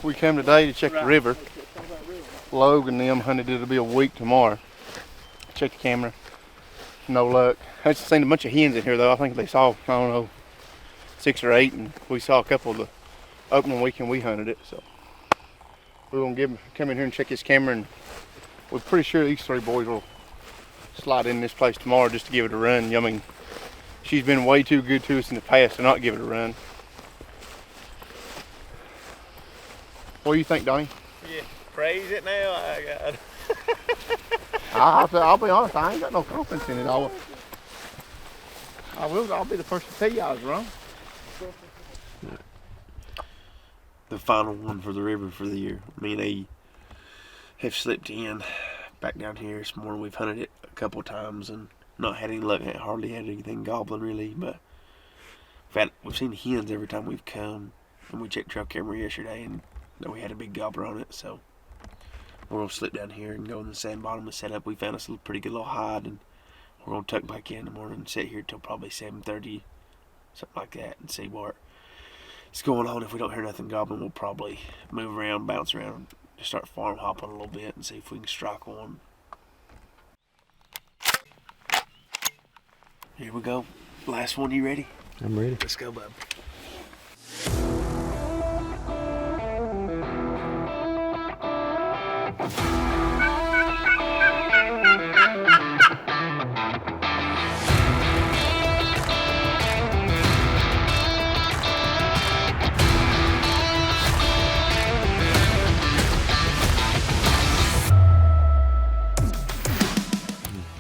We came today to check the river. Logan and them hunted it'll be a week tomorrow. Check the camera. No luck. I just seen a bunch of hens in here though. I think they saw, I don't know, 6 or 8, and we saw a couple of the opening weekend we hunted it. So we're gonna come in here and check this camera, and we're pretty sure these 3 boys will slide in this place tomorrow just to give it a run. I mean, she's been way too good to us in the past to not give it a run. What do you think, Donnie? Yeah, praise it now. I'll be honest, I ain't got no confidence in it. I'll be the first to tell you I was wrong. The final one for the river for the year. Me and A have slipped in back down here this morning. We've hunted it a couple of times and not had any luck. Hardly had anything gobbling really, but we've seen hens every time we've come. And we checked trail camera yesterday and we had a big gobbler on it. So we're gonna slip down here and go in the sand bottom and set up. We found us a pretty good little hide, and we're gonna tuck back in the morning and sit here till probably 7:30, something like that, and see what's going on. If we don't hear nothing gobbling, we'll probably move around, bounce around, just start farm hopping a little bit and see if we can strike one. Here we go. Last one, you ready? I'm ready. Let's go, bub.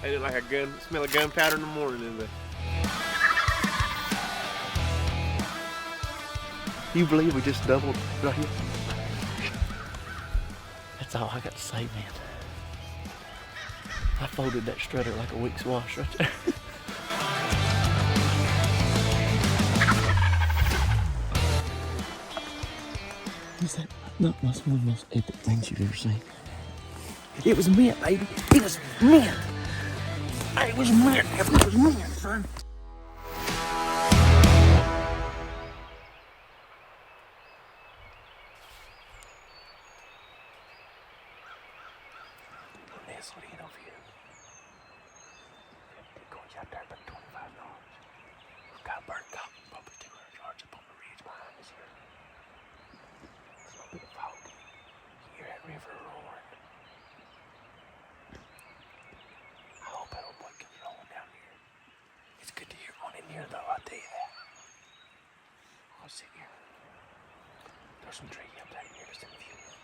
They look like a gun, smell of gunpowder in the morning, isn't it? You believe we just doubled right here? That's all I got to say, man. I folded that strutter like a week's wash right there. Is that one of the most epic things you've ever seen? It was mint, baby. It was mint. It was mint. It was mint, son. This will get over here. It goes out there about 25 yards. We've got a bird cop probably 200 yards up on the ridge behind us here. It's a little bit of fog. You hear that river roaring. I hope that old boy comes rolling down here. It's good to hear one in here though, I'll tell you that. I'll sit here. There's some trees up there here just in a few minutes.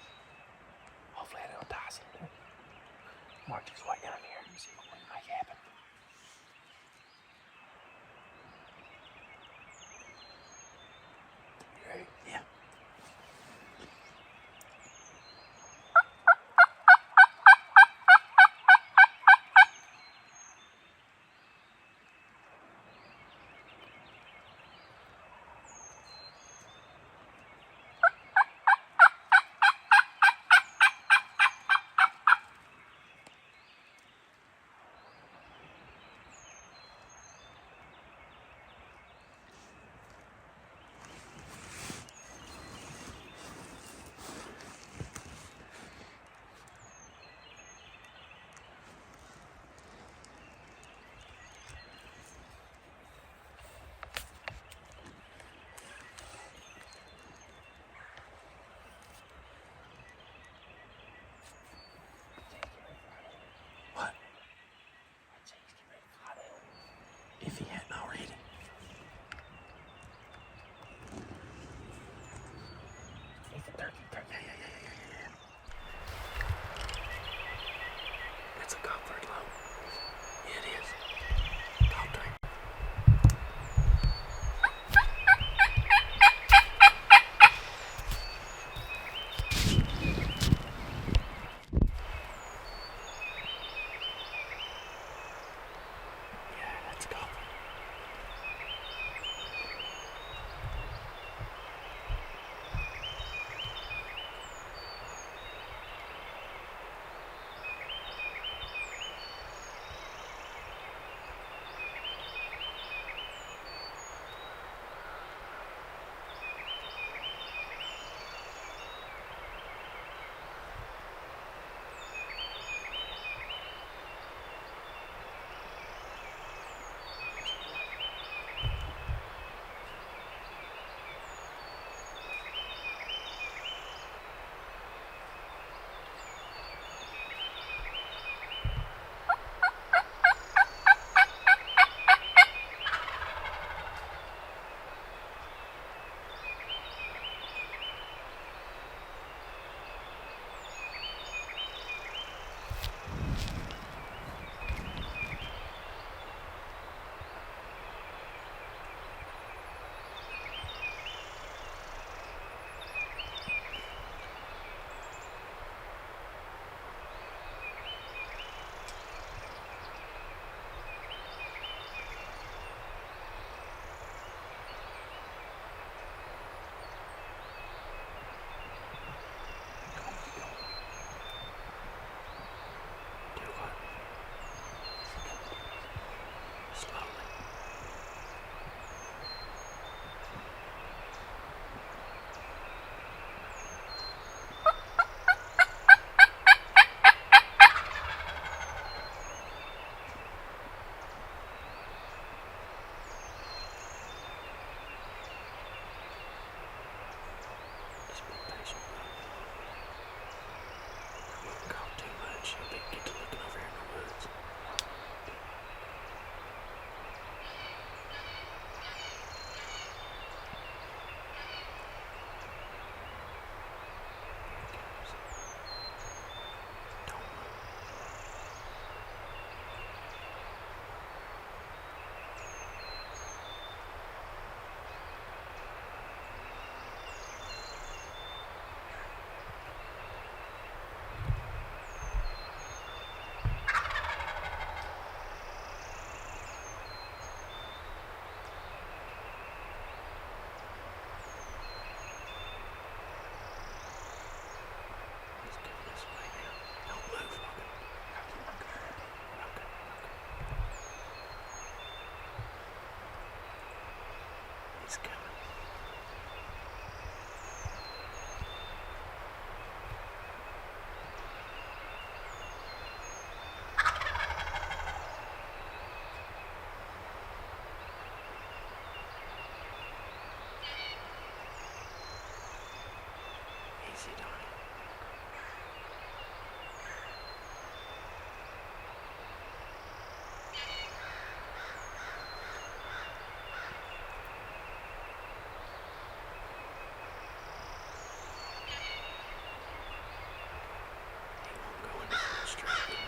Hopefully I don't die something. March his way down here and see what might happen. You ready? Yeah. easy, Donnie. He won't go into full straight.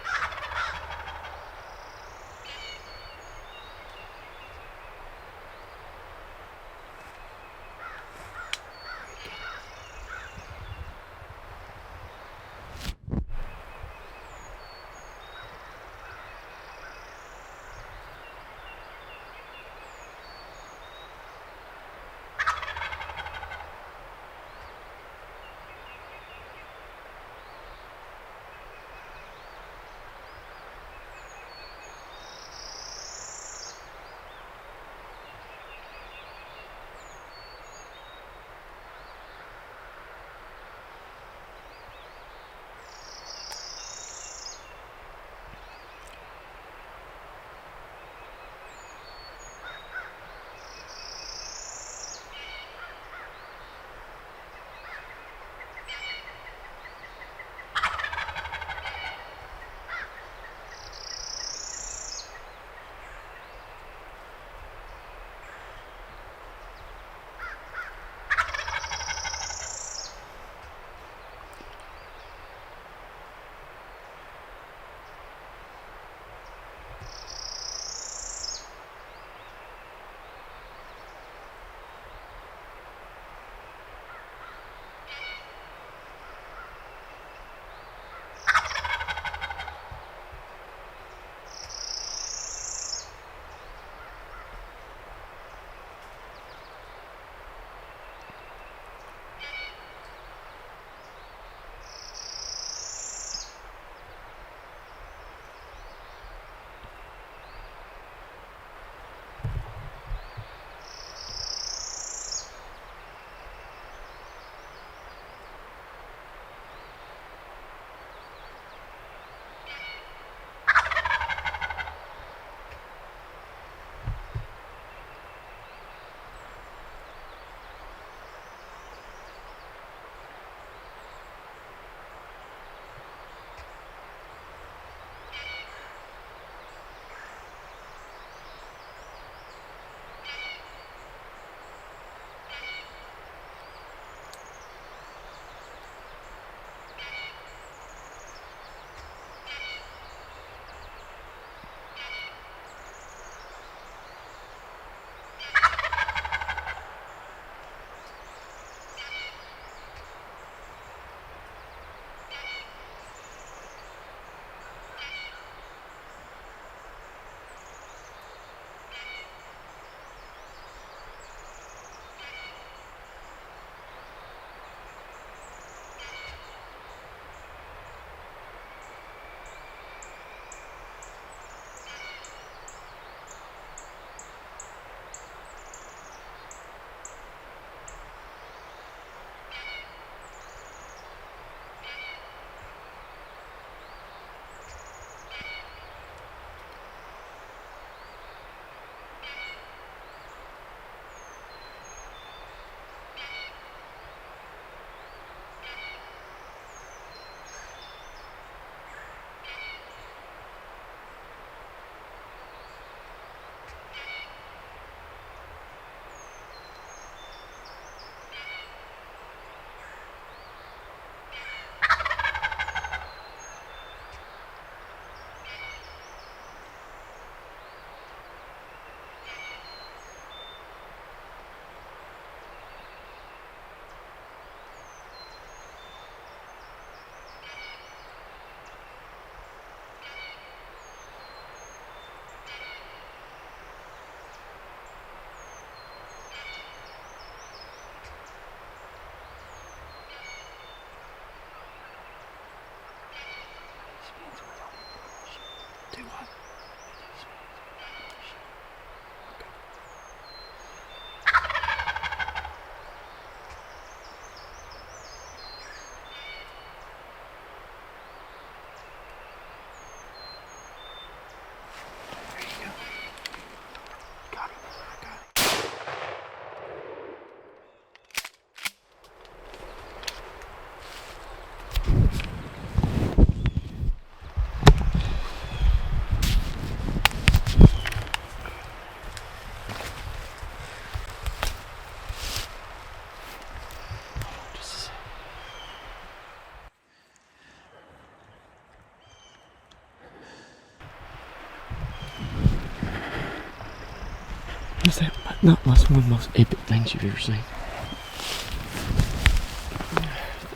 What's that? No, that's one of the most epic things you've ever seen.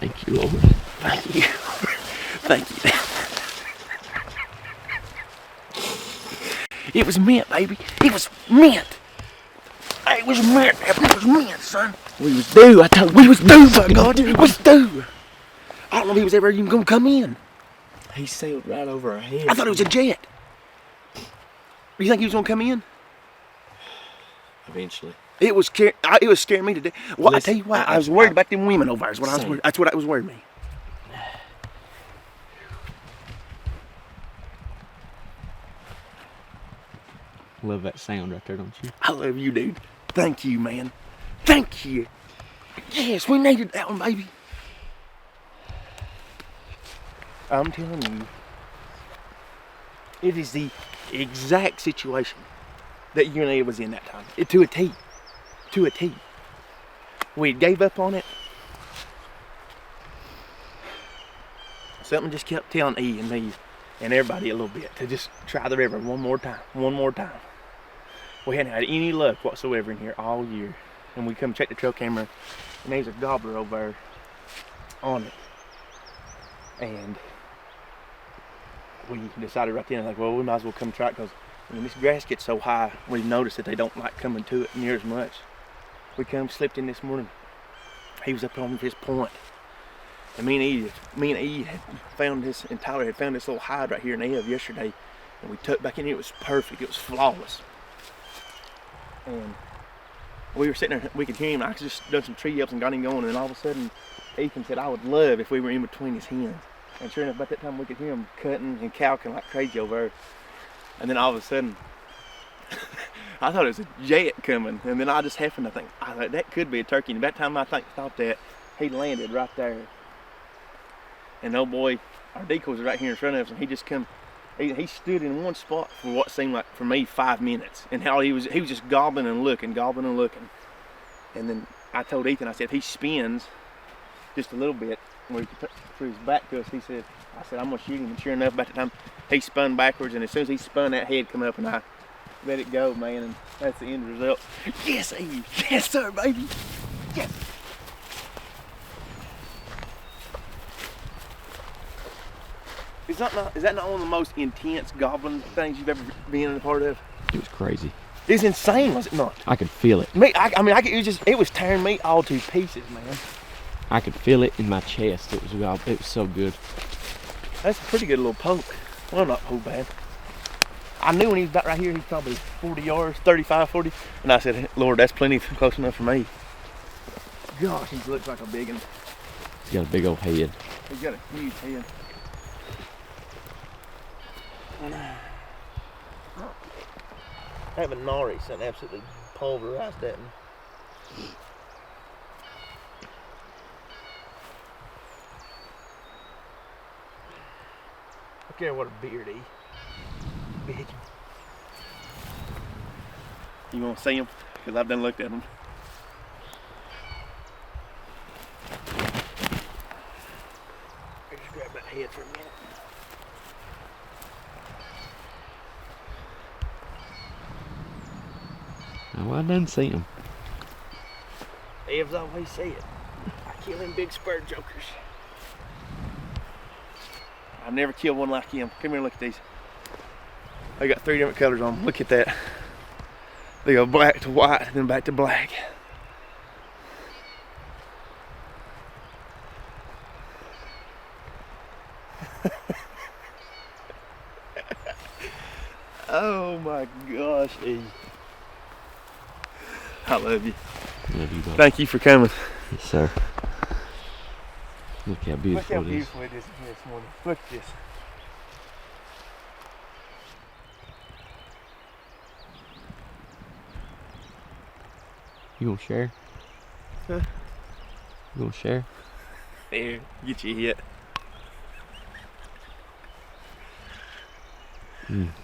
Thank you, Lord. Thank you. Thank you. It was mint, baby. It was mint. It was mint. It was mint, son. We was due. I told you. We was due, by God. We was due. I don't know if he was ever even gonna come in. He sailed right over our heads. I thought it was a jet. You think he was gonna come in? Eventually. It was scaring me to death. Well, I tell you what, I was worried about them women over there. That's what I was worried me. Love that sound right there, don't you? I love you, dude. Thank you, man. Thank you. Yes, we needed that one, baby. I'm telling you, it is the exact situation that you and I was in that time. To a T. To a T. We gave up on it. Something just kept telling E and me and everybody a little bit to just try the river one more time. One more time. We hadn't had any luck whatsoever in here all year. And we come check the trail camera and there's a gobbler over there on it. And we decided right then, like, well, we might as well come try it, because when this grass gets so high, we've noticed that they don't like coming to it near as much. We come slipped in this morning. He was up on his point. And me and E had found this, and Tyler had found this little hide right here in Ev yesterday. And we tucked back in here. It was perfect. It was flawless. And we were sitting there, we could hear him. I just done some tree yelps and got him going. And then all of a sudden, Ethan said, I would love if we were in between his hens. And sure enough, about that time we could hear him cutting and calking like crazy over there. And then all of a sudden, I thought it was a jet coming. And then I just happened to think, I thought that could be a turkey. And about that time I thought that, he landed right there. And oh boy, our decoy was right here in front of us, and he just come. He stood in one spot for what seemed like, for me, 5 minutes. And how he was just gobbling and looking. And then I told Ethan, I said, if he spins just a little bit, where he threw his back to us, I said, I'm gonna shoot him. And sure enough, about the time he spun backwards, and as soon as he spun, that head come up, and I let it go, man. And that's the end result. Yes, Eve. Yes, sir, baby. Yes. Is that not one of the most intense gobbling things you've ever been a part of? It was crazy. It's insane, was it not? I could feel it. It was tearing me all to pieces, man. I could feel it in my chest. It was so good. That's a pretty good little poke. Well, not too bad. I knew when he was about right here, he's probably 40 yards, 35, 40. And I said, Lord, that's plenty close enough for me. Gosh, he looks like a big one. He's got a big old head. He's got a huge head. I have a Nari, something absolutely pulverized at me. Look at what a beard he. Big. You want to see him? Because I've done looked at him. Just grab that head for a minute. Oh, I didn't see him. Evs always say it. I kill them big spur jokers. I've never killed one like him. Come here and look at these. They got 3 different colors on them. Look at that. They go black to white, then back to black. Oh my gosh, E. I love you. Love you, buddy. Thank you for coming. Yes, sir. Look how beautiful Look how it is. beautiful it is this morning. Look at this. You gonna share? Huh? You gonna share? There, get you hit.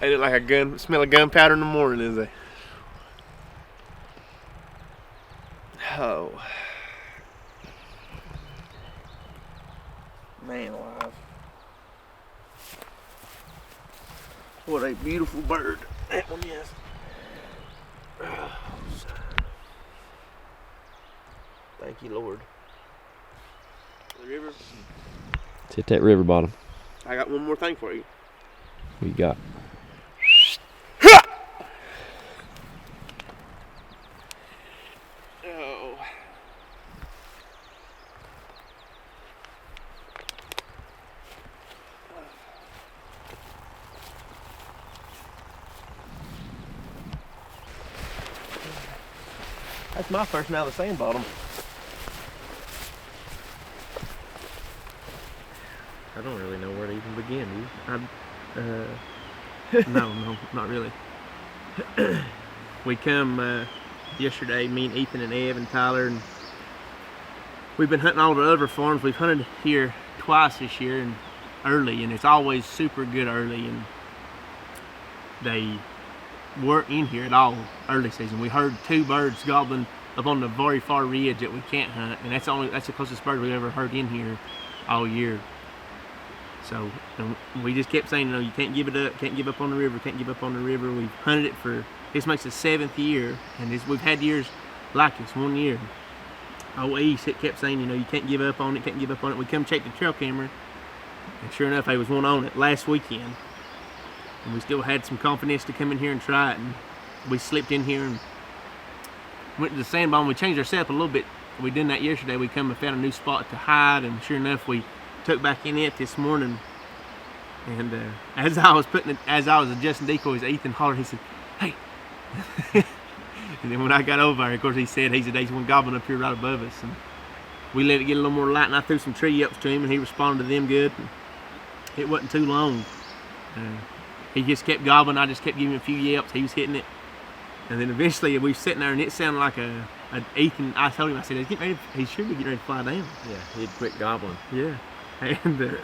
They look like a gun. Smell of gunpowder in the morning, is they? Oh. Man alive. What a beautiful bird that one is. Thank you, Lord. The river. Let's hit that river bottom. I got one more thing for you. What you got? Oh. That's my first now the sand bottom. I don't really know where to even begin, do you? No, not really. We come yesterday, me and Ethan and Ev and Tyler, and we've been hunting all the other farms. We've hunted here twice this year and early, and it's always super good early, and they weren't in here at all early season. We heard 2 birds gobbling up on the very far ridge that we can't hunt, and that's the closest bird we've ever heard in here all year. So we just kept saying, you can't give it up, can't give up on the river, can't give up on the river. We've hunted it for, this makes the 7th year, and we've had years like this. One year, East, it kept saying, you can't give up on it, can't give up on it. We come check the trail camera, and sure enough, there was one on it last weekend. And we still had some confidence to come in here and try it, and we slipped in here and went to the sand bottom. We changed our setup a little bit. We did that yesterday. We come and found a new spot to hide, and sure enough, we took back in it this morning, and as I was adjusting decoys, Ethan hollered. He said, "Hey!" And then when I got over there, of course, he said he's one gobbling up here right above us, and we let it get a little more light. And I threw some tree yelps to him, and he responded to them good. And it wasn't too long. He just kept gobbling. I just kept giving him a few yelps. He was hitting it, and then eventually we were sitting there, and it sounded like Ethan. I told him, I said, "He should be getting ready to fly down." Yeah, he'd quit gobbling. Yeah. And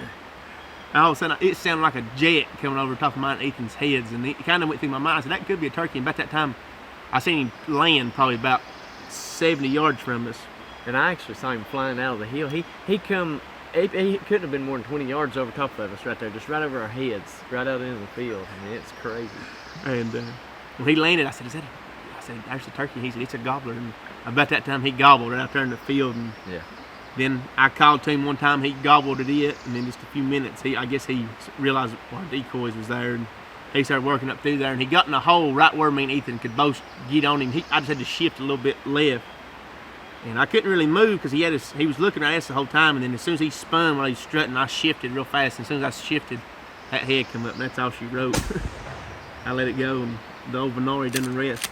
all of a sudden, it sounded like a jet coming over the top of mine and Ethan's heads, and it kind of went through my mind. I said, that could be a turkey, and about that time, I seen him land probably about 70 yards from us. And I actually saw him flying out of the hill. He couldn't have been more than 20 yards over top of us right there, just right over our heads, right out into the field. I mean, it's crazy. And when he landed, I said, there's a turkey. He said, it's a gobbler. And about that time, he gobbled right out there in the field. And yeah. Then I called to him one time, he gobbled at it, and then just a few minutes, I guess he realized our decoys was there, and he started working up through there, and he got in a hole right where me and Ethan could both get on him. I just had to shift a little bit left, and I couldn't really move because he was looking at us the whole time, and then as soon as he spun while he was strutting, I shifted real fast, and as soon as I shifted, that head come up, and that's all she wrote. I let it go, and the old Venori done the rest.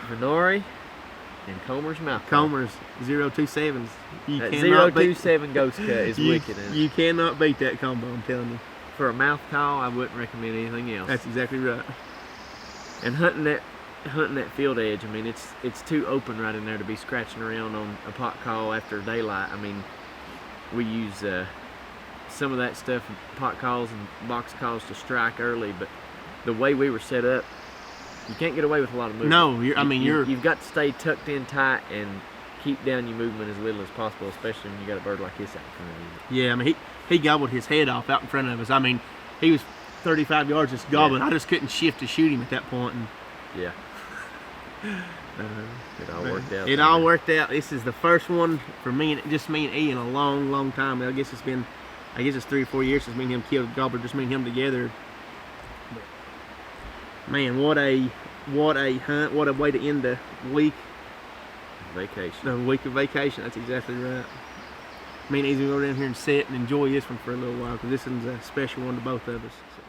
Venori and Comer's mouth. Comer's 027s. That 027 ghost cut is wicked. You cannot beat that combo, I'm telling you. For a mouth call, I wouldn't recommend anything else. That's exactly right. And hunting that field edge, I mean, it's too open right in there to be scratching around on a pot call after daylight. I mean, we use some of that stuff, pot calls and box calls, to strike early, but the way we were set up, you can't get away with a lot of movement. No, you've got to stay tucked in tight and keep down your movement as little as possible, especially when you got a bird like this out in front of you. Yeah, I mean, he gobbled his head off out in front of us. I mean, he was 35 yards just gobbling. Yeah. I just couldn't shift to shoot him at that point. And yeah. It all worked out. It all worked out. This is the first one for me and E in a long, long time. I guess it's 3 or 4 years since me and him killed a gobbler, just me and him together. Man, what a hunt, what a way to end the week. Vacation. The week of vacation, that's exactly right. Me and Easy will go down here and sit and enjoy this one for a little while, because this one's a special one to both of us. So.